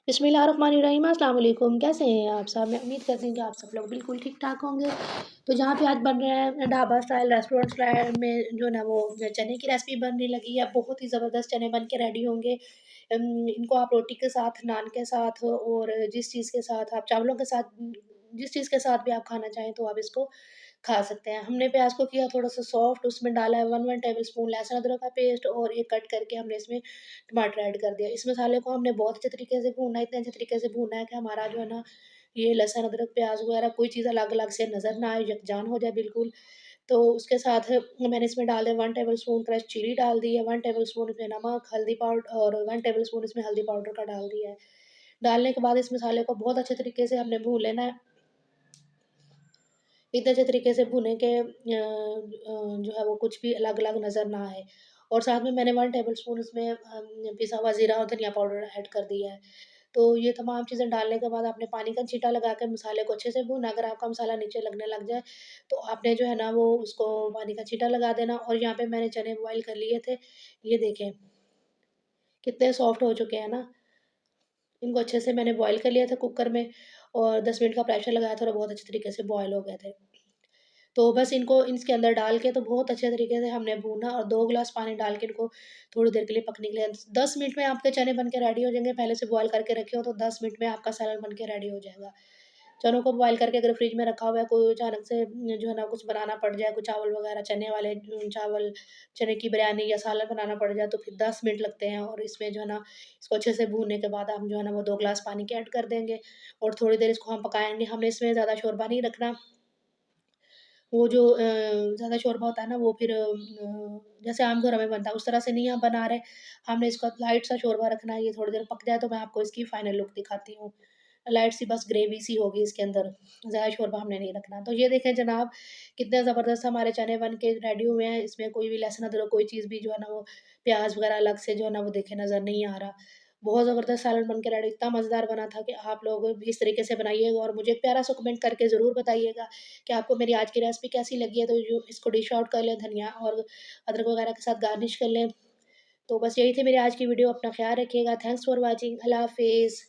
बिस्मिल्लाहिर्रहमानिर्रहीम, अस्सलाम वालेकुम। कैसे हैं आप सब? मैं उम्मीद करती हूँ कि आप सब लोग बिल्कुल ठीक-ठाक होंगे। तो जहाँ पे आज बन रहे हैं ढाबा स्टाइल, रेस्टोरेंट स्टाइल में जो है ना वो चने की रेसिपी बनने लगी है। बहुत ही ज़बरदस्त चने बन के रेडी होंगे। इनको आप रोटी के साथ, नान के साथ और जिस चीज़ के साथ आप चावलों के साथ जिस चीज़ के साथ भी आप खाना चाहें तो आप इसको खा सकते हैं। हमने प्याज़ को किया थोड़ा-सा सॉफ्ट, उसमें डाला है 1 टेबलस्पून लहसुन अदरक का पेस्ट और ये कट करके हमने इसमें टमाटर ऐड कर दिया। इस मसाले को हमने बहुत अच्छे तरीके से भूनना है, इतने अच्छे तरीके से भूनना है कि हमारा जो है ना, ये लहसुन, अदरक, प्याज़ वगैरह कोई चीज़ अलग-अलग से नज़र ना आए, यकजान हो जाए बिल्कुल। तो उसके साथ मैंने इसमें डाल दिया 1 टेबलस्पून क्रश चिली डाल दी है, 1 टेबलस्पून इसमें नमक, हल्दी पाउडर और 1 टेबलस्पून इसमें हल्दी पाउडर का डाल दिया है। डालने के बाद इस मसाले को बहुत अच्छे तरीके से हमने भून लेना है। इतने अच्छे तरीके से भुने के जो है वो कुछ भी अलग-अलग नज़र ना आए। और साथ में मैंने 1 टेबलस्पून इसमें पिसा हुआ ज़ीरा और धनिया पाउडर ऐड कर दिया है। तो ये तमाम चीज़ें डालने के बाद आपने पानी का छींटा लगा के मसाले को अच्छे से भूना। अगर आपका मसाला नीचे लगने लग जाए, तो आपने जो है ना वो उसको पानी का छींटा लगा देना। और यहाँ पे मैंने चने बॉयल कर लिए थे। ये देखें, कितने सॉफ्ट हो चुके हैं ना। इनको अच्छे से मैंने बॉयल कर लिया था कुकर में और 10 मिनट का प्रेशर लगाया था और बहुत अच्छे तरीके से बॉयल हो गए थे। तो बस इनको इसके अंदर डाल के तो बहुत अच्छे तरीके से हमने भूना और 2 ग्लास पानी डाल के इनको थोड़ी देर के लिए पकने के लिए 10 मिनट में आपके चने बन के रेडी हो जाएँगे। पहले से बॉयल करके रखे हो तो 10 मिनट में आपका सालन बन के रेडी हो जाएगा। चनों को बॉयल करके अगर फ्रिज में रखा हुआ है, कोई अचानक से जो है ना कुछ बनाना पड़ जाए, कुछ चावल वगैरह चने वाले चावल, चने की बिरयानी या सालन बनाना पड़ जाए तो फिर 10 मिनट लगते हैं। और इसमें जो है ना इसको अच्छे से भूनने के बाद हम जो है ना वो 2 ग्लास पानी के ऐड कर देंगे और थोड़ी देर इसको हम पकाएँगे। हमने इसमें ज़्यादा शोरबा नहीं रखना। वो जो ज़्यादा शोरबा होता है ना वो फिर जैसे आम घरों में बनता है उस तरह से नहीं हम बना रहे। हमने इसको लाइट सा शोरबा रखना है, ये थोड़ी देर पक जाए तो मैं आपको इसकी फाइनल लुक दिखाती हूँ। लाइट सी बस ग्रेवी सी होगी इसके अंदर, ज़्यादा शोरबा हमने नहीं रखना। तो ये देखें जनाब, कितने ज़बरदस्त हमारे चने बन के रेडी हुए हैं। इसमें कोई भी लहसुन अदरक कोई चीज़ भी जो है ना वो प्याज़ वगैरह अलग से जो है ना वो देखें नज़र नहीं आ रहा। बहुत ज़बरदस्त सालन बन के रेडी, इतना मज़ेदार बना था कि आप लोग भी इस तरीके से बनाइएगा और मुझे एक प्यारा सा कमेंट करके ज़रूर बताइएगा कि आपको मेरी आज की रेसिपी कैसी लगी है। तो जो इसको डिश आउट कर लें, धनिया और अदरक वगैरह के साथ गार्निश कर लें। तो बस यही थी मेरी आज की वीडियो। अपना ख़्याल रखिएगा। Thanks for watching. अल्लाह हाफ़िज़।